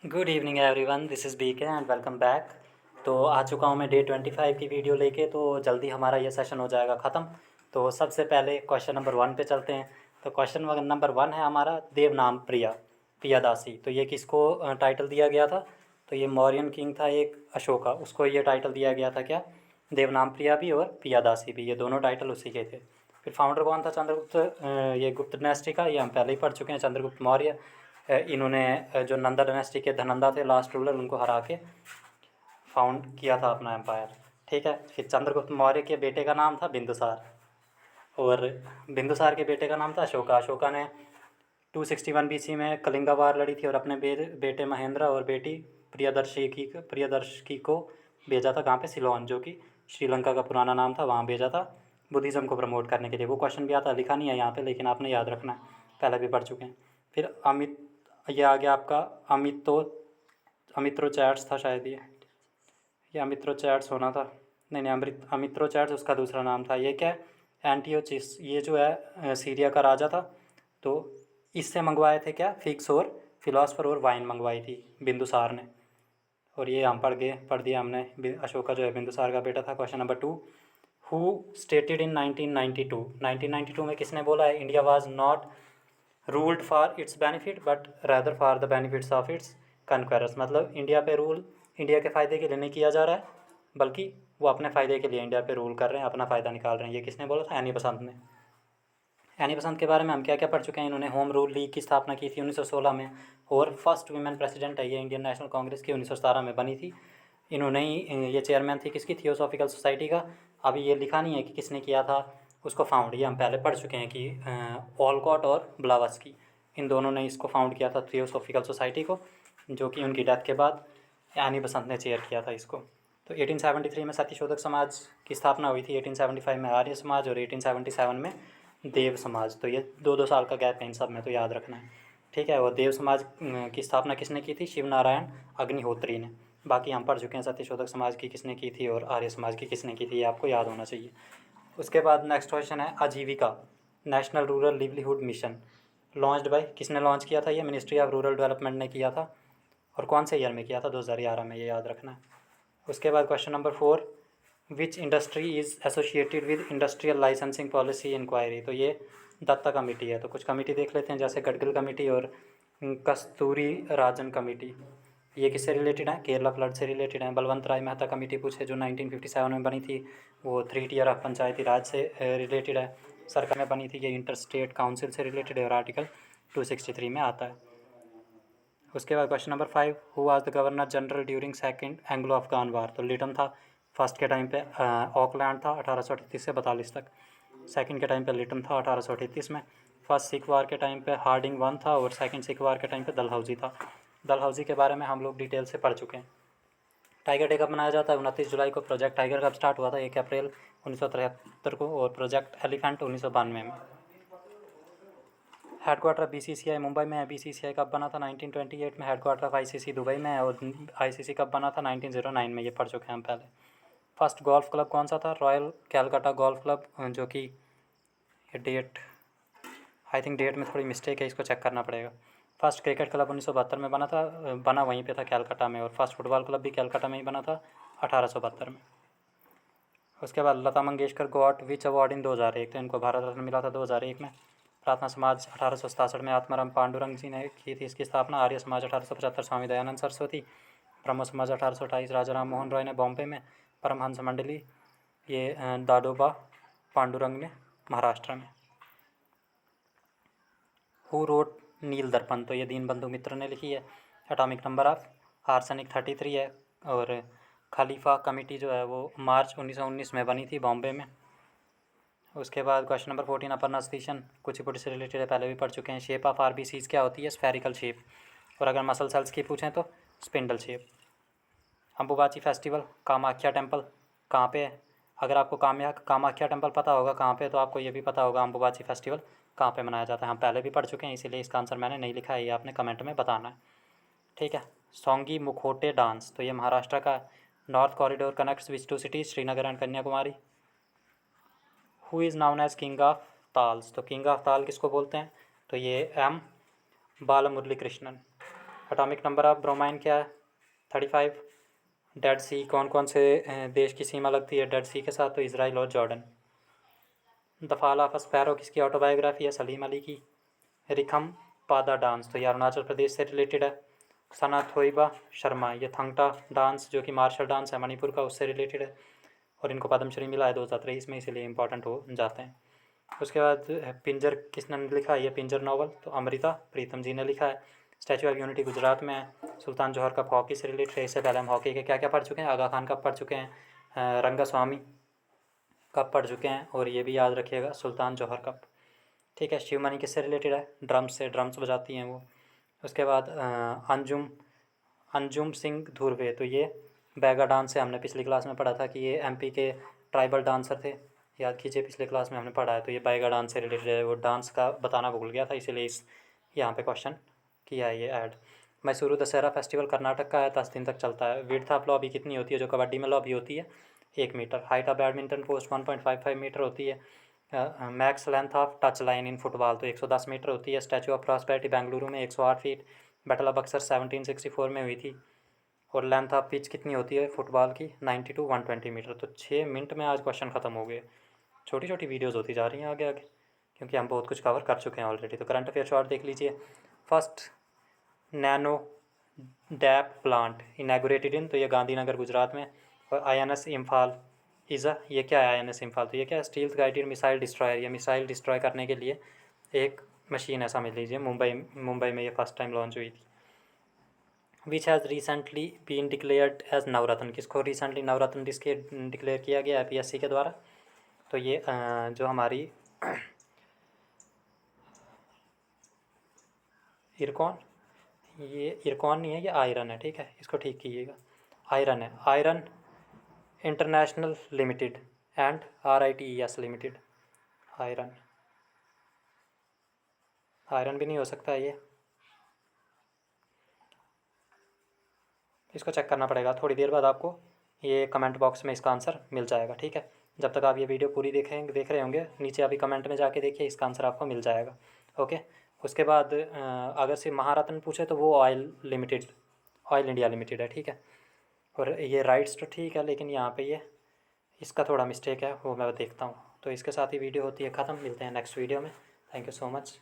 Good evening everyone, this is BK and welcome back. तो आ चुका हूँ मैं डे 25 की वीडियो लेके। तो जल्दी हमारा ये सेशन हो जाएगा ख़त्म। तो सबसे पहले क्वेश्चन नंबर 1 पे चलते हैं। तो क्वेश्चन नंबर 1 है हमारा, देवनाम प्रियादासी। तो ये किसको टाइटल दिया गया था? तो ये मौर्यन किंग था एक, अशोका, उसको ये टाइटल दिया गया था क्या? देवनाम प्रिया भी और प्रियादासी भी, ये दोनों टाइटल उसी के थे। फिर फाउंडर कौन था चंद्रगुप्त, ये गुप्त डायनेस्टी का, ये हम पहले ही पढ़ चुके हैं, चंद्रगुप्त मौर्य। इन्होंने जो नंदा डायनेस्टी के धनंदा थे लास्ट रूलर, उनको हरा के फाउंड किया था अपना एम्पायर। ठीक है। फिर चंद्रगुप्त मौर्य के बेटे का नाम था बिंदुसार, और बिंदुसार के बेटे का नाम था अशोका। अशोका ने 261 BC में कलिंगा वार लड़ी थी और अपने बेटे महेंद्र और बेटी प्रियदर्शी को भेजा था। कहाँ पे? सिलोन, जो कि श्रीलंका का पुराना नाम था, वहाँ भेजा था बुद्धिज़्म को प्रमोट करने के लिए। वो क्वेश्चन भी आता, लिखा नहीं है यहाँ पे, लेकिन आपने याद रखना है, पहले भी पढ़ चुके हैं। फिर ये आ गया आपका अमित्रोचैट्स था शायद, ये अमित्रोचैट्स होना था। नहीं, अमित्रोचैट्स उसका दूसरा नाम था। ये क्या है? एंटियोचिस, ये जो है सीरिया का राजा था। तो इससे मंगवाए थे क्या? फिक्स और फिलासफर और वाइन मंगवाई थी बिंदुसार ने। और ये हम पढ़ दिया हमने। अशोका जो है बिंदुसार का बेटा था। Question number 2, who stated in 1992 में किसने बोला है India was not ruled for its benefit but rather for the benefits of its conquerors? मतलब इंडिया पे रूल इंडिया के फ़ायदे के लिए नहीं किया जा रहा है, बल्कि वो अपने फ़ायदे के लिए इंडिया पे रूल कर रहे हैं, अपना फ़ायदा निकाल रहे हैं। ये किसने बोला था? एनी बसंत ने। एनी बसंत के बारे में हम क्या क्या पढ़ चुके हैं? इन्होंने होम रूल लीग की स्थापना की थी 1916 में, और फर्स्ट वुमेन प्रेसिडेंट है ये इंडियन नेशनल कांग्रेस की, 1917 में बनी थी। इन्होंने ही ये चेयरमैन थी किसकी? थियोसॉफिकल सोसाइटी का। अभी ये लिखा नहीं है कि किसने किया था उसको फाउंड, ये हम पहले पढ़ चुके हैं कि ऑलकॉट और ब्लावस्की, इन दोनों ने इसको फाउंड किया था, थियोसॉफिकल सोसाइटी को, जो कि उनकी डेथ के बाद एनी बसंत ने चेयर किया था इसको। तो 1873 में सत्यशोधक समाज की स्थापना हुई थी, 1875 में आर्य समाज, और 1877 में देव समाज। तो ये 2-2 साल का गैप है इन सब में, तो याद रखना है। ठीक है। और देव समाज की स्थापना किसने की थी? शिव नारायण अग्निहोत्री ने। बाकी हम पढ़ चुके हैं सत्यशोधक समाज की किसने की थी और आर्य समाज की किसने की थी, ये आपको याद होना चाहिए। उसके बाद नेक्स्ट क्वेश्चन है, आजीविका national rural livelihood mission launched by, किसने लॉन्च किया था? ये मिनिस्ट्री ऑफ रूरल डेवलपमेंट ने किया था। और कौन से ईयर में किया था? 2011 में, ये याद रखना है। उसके बाद question number 4, which industry is associated with industrial licensing policy inquiry? तो ये दत्ता कमेटी है। तो कुछ कमेटी देख लेते हैं, जैसे गडगिल कमेटी और कस्तूरी राजन कमेटी। ये किससे रिलेटेड है? केरला फ्लड से रिलेटेड है। बलवंत राय मेहता कमेटी पूछे, जो 1957 में बनी थी, वो 3 टियर ऑफ पंचायती राज से रिलेटेड है, सरकार में बनी थी। ये इंटर स्टेट काउंसिल से रिलेटेड है और आर्टिकल 263 में आता है। उसके बाद question number 5, who was the governor general during second Anglo Afghan war? तो लिटन था। फर्स्ट के टाइम पे ऑकलैंड था 1838 से 42 तक। सेकंड के टाइम पे लिटन था 1838 में। फर्स्ट सिख वार के टाइम पे हार्डिंग 1 था, और सेकंड सिख वार के टाइम पे डलहौजी था। डलहौजी के बारे में हम लोग डिटेल से पढ़ चुके हैं। टाइगर डे कब मनाया जाता है? 29 जुलाई को। प्रोजेक्ट टाइगर कब स्टार्ट हुआ था? 1 अप्रैल 1973 को। और प्रोजेक्ट एलिफेंट 1992 में। हेडक्वार्टर BCCI मुंबई में है। BCCI कब बना था? 1928 में। हेडक्वार्टर ऑफ ICC दुबई में है। और ICC कब बना था? 1909 में। ये पढ़ चुके हैं हम पहले। फर्स्ट गोल्फ क्लब कौन सा था? रॉयल कैलकाटा गोल्फ क्लब, जो कि डेट, आई थिंक डेट में थोड़ी मिस्टेक है, इसको चेक करना पड़ेगा। फर्स्ट क्रिकेट क्लब 1972 में बना था, बना वहीं पे था कैलकाटा में। और फर्स्ट फुटबॉल क्लब भी कैलकाटा में ही बना था 1872 में। उसके बाद Lata Mangeshkar got which award in 2001? तो इनको भारत रत्न मिला था 2001 में। प्रार्थना समाज 1867 में आत्माराम पांडुरंग जी ने की थी इसकी स्थापना। आर्य समाज 1875 स्वामी दयानंद सरस्वती। ब्रह्म समाज 1828 राजा राम मोहन रॉय ने बॉम्बे में। परमहंस मंडली ये दादोबा पांडुरंग ने महाराष्ट्र में। हु रोट नील दर्पण? तो ये दीनबंधु मित्र ने लिखी है। एटॉमिक नंबर ऑफ आर्सेनिक 33 है। और खलीफा कमेटी जो है वो मार्च 1919 में बनी थी बॉम्बे में। उसके बाद question number 14, Aparna station Kuchipudi से रिलेटेड है, पहले भी पढ़ चुके हैं। शेप ऑफ RBCs क्या होती है? Spherical shape. और अगर मसल सेल्स की पूछें तो spindle shape. Ambubachi festival Kamakhya temple कहाँ पे है? अगर आपको कामाख्या टेम्पल पता होगा कहाँ पे, तो आपको ये भी पता होगा अम्बुबाची फेस्टिवल कहाँ पे मनाया जाता है। हम पहले भी पढ़ चुके हैं, इसीलिए इसका आंसर मैंने नहीं लिखा है, ये आपने कमेंट में बताना है। ठीक है। सोंगी मुखोटे डांस, तो ये महाराष्ट्र का। North corridor connects which two cities? Srinagar and Kanyakumari. Who is known as king of talas? तो किंग ऑफ ताल किसको बोलते हैं? तो ये M Balamurali Krishnan. Atomic number of bromine क्या है? 35। डेड सी कौन कौन से देश की सीमा लगती है डेड सी के साथ? तो इसराइल और Jordan. The fall of sparrow किसकी ऑटोबायोग्राफी है? सलीम अली की। रिखम पादा डांस तो ये अरुणाचल प्रदेश से रिलेटेड है। सना थोइबा शर्मा ये थंगटा डांस जो कि मार्शल डांस है मणिपुर का, उससे रिलेटेड है और इनको पद्मश्री मिला है 2023 में, इसीलिए इंपॉर्टेंट हो जाते हैं। उसके बाद पिंजर किसने लिखा है? ये पिंजर नावल तो अमृता प्रीतम जी ने लिखा है। स्टैचू ऑफ यूनिटी गुजरात में है। सुल्तान जौहर कप हॉकी से रिलेटेड है। इससे पहले हम हॉकी के क्या क्या पढ़ चुके हैं? आगा खान कप पढ़ चुके हैं, रंगास्वामी कप पढ़ चुके हैं, और ये भी याद रखिएगा सुल्तान जौहर कप। ठीक है। शिवमणि किससे रिलेटेड है? ड्रम्स से, ड्रम्स बजाती हैं वो। उसके बाद अंजुम अंजुम सिंह धुर्वे तो ये बैगा डांस है, हमने पिछली क्लास में पढ़ा था कि ये एमपी के ट्राइबल डांसर थे, याद कीजिए पिछले क्लास में हमने पढ़ा है। तो ये बैगा डांस से रिलेटेड है, वो डांस का बताना भूल गया था इसीलिए इस यहाँ पे क्वेश्चन किया है ये ऐड। मैसूरू दशहरा फेस्टिवल कर्नाटक का है, 10 दिन तक चलता है। विड्थ ऑफ लॉबी कितनी होती है? जो कबड्डी में लॉबी होती है 1 metre. Height of badminton post 1.55 metre होती है। Max length of touch line in football तो 110 मीटर होती है। स्टैचू ऑफ प्रॉस्पेरिटी बेंगलुरु में 108 फीट। बैटल ऑफ बक्सर 1764 में हुई थी। और लेंथ ऑफ पिच कितनी होती है फुटबॉल की? 90 to 120 मीटर। तो 6 मिनट में आज क्वेश्चन ख़त्म हो गए। छोटी छोटी वीडियोज़ होती जा रही हैं आगे आगे, क्योंकि हम बहुत कुछ कवर कर चुके हैं ऑलरेडी। तो करंट अफेयर शॉर्ट देख लीजिए। फर्स्ट नैनो डैप प्लांट इनैगोरेटेड इन तो ये गांधीनगर गुजरात में। और INS इम्फाल ये क्या है? INS इम्फाल तो ये क्या है? Stealth guided missile destroyer. ये मिसाइल डिस्ट्रॉय करने के लिए एक मशीन है, समझ लीजिए। मुंबई में ये फर्स्ट टाइम लॉन्च हुई थी। Which has recently been declared as Navratna किसको रिसेंटली नवरत्न डिक्लेयर किया गया है PSC के द्वारा? तो ये जो हमारी इरकॉन, ये इरकॉन नहीं है, ये आयरन है। ठीक है, इसको ठीक कीजिएगा। आयरन है, iron international limited and RITES limited. Iron, iron भी नहीं हो सकता है ये, इसको चेक करना पड़ेगा। थोड़ी देर बाद आपको ये कमेंट बॉक्स में इसका आंसर मिल जाएगा। ठीक है, जब तक आप ये वीडियो पूरी देख रहे होंगे, नीचे अभी कमेंट में जाके देखिए, इसका आंसर आपको मिल जाएगा। ओके। उसके बाद अगर से महारत्न पूछे तो वो oil limited, oil India limited है। ठीक है, और ये राइट्स तो ठीक है, लेकिन यहाँ पे ये इसका थोड़ा मिस्टेक है, वो मैं देखता हूँ। तो इसके साथ ही वीडियो होती है ख़त्म। मिलते हैं नेक्स्ट वीडियो में। Thank you so much.